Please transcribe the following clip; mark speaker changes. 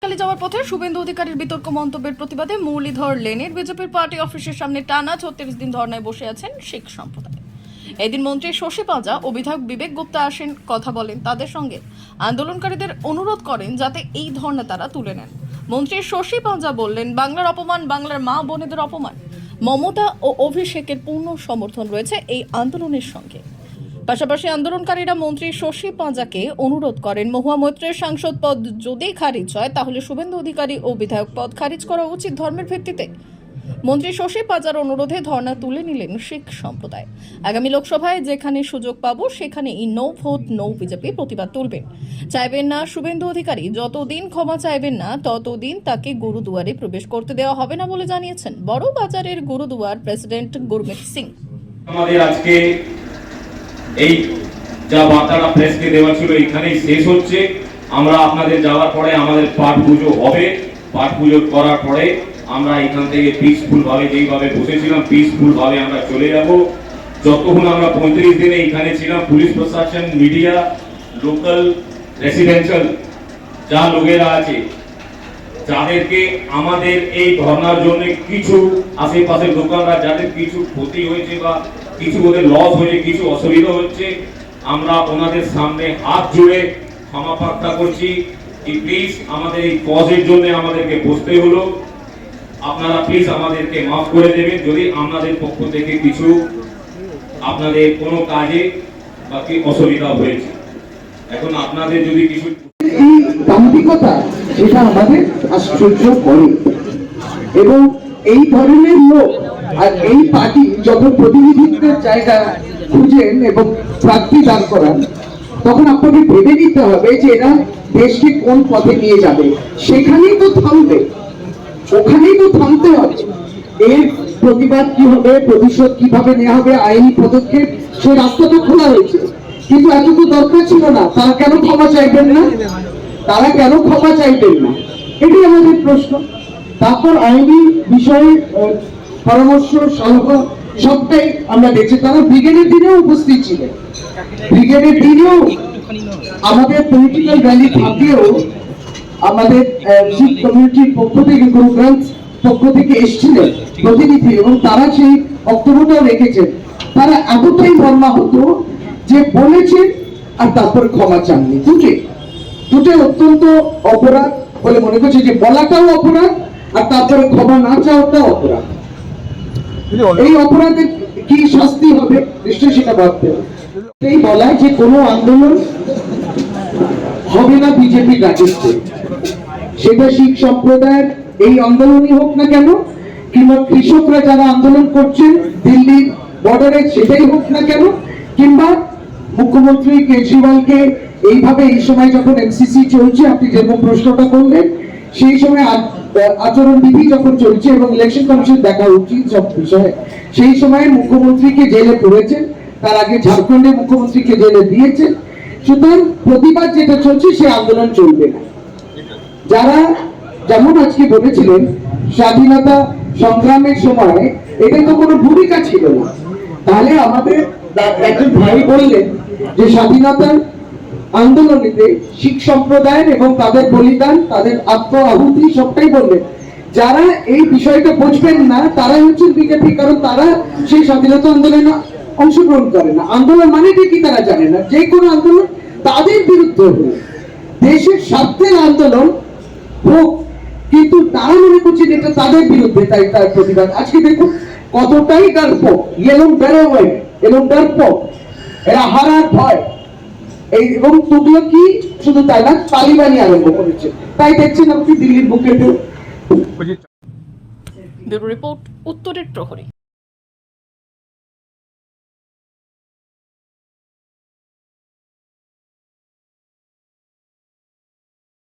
Speaker 1: কালী যাওয়ার পথে শুভেন্দু অধিকারীর বিতর্ক মন্তব্যের প্রতিবাদে মুরলীধর লেনের বিজেপির পার্টি অফিসের সামনে টানা 36 দিন ধর্নায় বসে আছেন শিখ সম্প্রদায়। এদিন মন্ত্রী শশী পাঁজা ও বিধায়ক বিবেক গুপ্তা আসেন, কথা বলেন তাদের সঙ্গে। আন্দোলনকারীদের অনুরোধ করেন যাতে এই ধর্না তারা তুলে নেন। মন্ত্রী শশী পাঁজা বললেন, বাংলার অপমান, বাংলার মা বোনেদের অপমান। মমতা ও অভিষেকের পূর্ণ সমর্থন রয়েছে এই আন্দোলনের সঙ্গে। পাশাপাশি আন্দোলনকারীরা মন্ত্রী শশী পাঁজাকে অনুরোধ করেন, মহুয়া মৈত্রের সাংসদ পদ যদি খারিজ হয় তাহলে শুভেন্দু অধিকারী ও বিধায়ক পদ খারিজ করা উচিত ধর্মের ভিত্তিতে। মন্ত্রী শশী পাঁজার অনুরোধে ধর্ণা তুলে নিলেন শিখ সম্প্রদায়। আগামী লোকসভায় যেখানে সুযোগ পাবো সেখানে নো ভোট নো বিজেপি প্রতিবাদ তুলবেন। চাইবেন না শুভেন্দু অধিকারী যতদিন ক্ষমা চাইবেন না ততদিন তাকে গুরুদুয়ারে প্রবেশ করতে দেওয়া হবে না বলে জানিয়েছেন বড় বাজারের গুরুদুয়ার প্রেসিডেন্ট গুরমিত সিং।
Speaker 2: আমাদের আজকে এই যা বার্তাটা প্রেসকে দেওয়া ছিল এখানেই শেষ হচ্ছে। আমরা আপনাদের যাওয়ার পরে আমাদের পাঠ পুজো হবে। পাঠ পুজো করার পরে আমরা এখান থেকে পিসফুল ভাবে যেইভাবে বসেছিলাম পিসফুল ভাবে আমরা চলে যাব। যতক্ষণ আমরা 35 দিনে এখানে ছিলাম, পুলিশ প্রশাসন, মিডিয়া, লোকাল, রেসিডেন্সিয়াল যা লোকেরা আছে, যাদেরকে আমাদের এই ধর্নার জন্য কিছু আশেপাশের দোকানরা যাদের কিছু ক্ষতি হয়েছে বা কিছু ওদের লস হয়েছে, কিছু অসুবিধা হচ্ছে, আমরা ওনাদের সামনে হাত জুড়ে ক্ষমা প্রার্থনা করছি কি প্লিজ আমাদের এই কজের জন্য আমাদেরকে বসতে হলো, আপনারা প্লিজ আমাদেরকে মাফ করে দেবেন যদি আমাদের পক্ষ থেকে কিছু আপনাদের কোনো কাজে বা কি অসুবিধা হয়েছে। এখন আপনাদের যদি কিছু
Speaker 3: এই দাম্ভিকতা সেটা আমাদের আশ্চর্য করে এবং এই ধরনের লোক আর এই পার্টি যখন প্রতিনিধিত্বের জায়গা খুঁজেন এবং প্রার্থী দান করান তখন আপনাকে ভেবে নিতে হবে যে এরা দেশকে কোন পথে নিয়ে যাবে। সেখানেই তো থামবে, ওখানেই তো থামতে হবে। এর প্রতিবাদ কি হবে, প্রতিশোধ কিভাবে নেওয়া হবে, আইনি পদক্ষেপ, সে রাস্তা তো খোলা হয়েছে। কিন্তু এত তো দরকার ছিল না। তারা কেন ক্ষমা চাইবেন না? তারা কেন ক্ষমা চাইবেন না? এটাই আমাদের প্রশ্ন। তারপর আইনি বিষয়ে পরামর্শ সলহ সবটাই আমরা দেখছি। তারা ব্রিগেডের দিনেও উপস্থিত ছিলেন। ব্রিগেডের দিনেও আমাদের পলিটিক্যাল র্যালি থাকলেও আমাদের শিখ কমিউনিটির পক্ষ থেকে, গুরুগ্রাম পক্ষ থেকে এসেছিলেন প্রতিনিধি এবং তারা সেই বক্তব্যটাও রেখেছেন। তারা এতটাই মর্মাহত যে বলেছেন আর তারপর ক্ষমা চাননি। দুটো অত্যন্ত অপরাধ বলে মনে করছে, যে বলাটাও অপরাধ আর তারপরে ক্ষমা না চাওয়াটাও অপরাধ। এই অপরাধের কি শাস্তি হবে নিশ্চয়ই সেটা ভাবতে হবে। এই বলায় যে কোনো আন্দোলন হবে না বিজেপির রাজত্বে, সেটা শিখ সম্প্রদায়ের এই আন্দোলনই হোক না কেন, কিংবা কৃষকরা যারা আন্দোলন করছেন দিল্লির বর্ডারে সেটাই হোক না কেন, কিংবা মুখ্যমন্ত্রী কেজরিওয়ালকে এইভাবে এই সময় যখন এমসিসি চলছে, আপনি যেরকম প্রশ্নটা করলেন, সেই সময় আচরণবিধি যখন চলছে এবং ইলেকশন কমিশন দেখা উচিত সব বিষয়ে, সেই সময় মুখ্যমন্ত্রীকে জেলে পড়েছেন, তার আগে ঝাড়খণ্ডে মুখ্যমন্ত্রীকে জেলে দিয়েছেন। সুতরাং প্রতিবাদ যেটা চলছে সে আন্দোলন চলবে না। যারা যেমন আজকে বলেছিলেন স্বাধীনতা সংগ্রামের সময় এটা তো কোনো ভূমিকা ছিল না, তাহলে আমাদের একজন ভাই বললেন যে স্বাধীনতার আন্দোলনেতে শিখ সম্প্রদায়ের এবং তাদের বলিদান, তাদের আত্ম আহুতি সবটাই বললেন। যারা এই বিষয়টা বুঝবেন না তারাই হচ্ছেন বিজেপি, কারণ তারা সেই স্বাধীনতা আন্দোলনে অংশগ্রহণ করে না। আন্দোলন মানে কি তারা জানে না। যে কোনো আন্দোলন তাদের বিরুদ্ধে হোক, দেশের স্বার্থের আন্দোলন হোক, কিন্তু তারা মনে করছে এটা তাদের বিরুদ্ধে, তাই তার প্রতিবাদ। আজকে দেখুন কতটাই ডরপোক, এরকম বেরোয় এরকম ডরপোক, এরা হারার ভয় এই এবং তুগলো কি শুধু তাই না, তালিবানি আরম্ভ করেছে। তাই দেখছেন আপনি দিল্লির বুকে
Speaker 1: ব্যুরো রিপোর্ট, উত্তরের প্রহরী।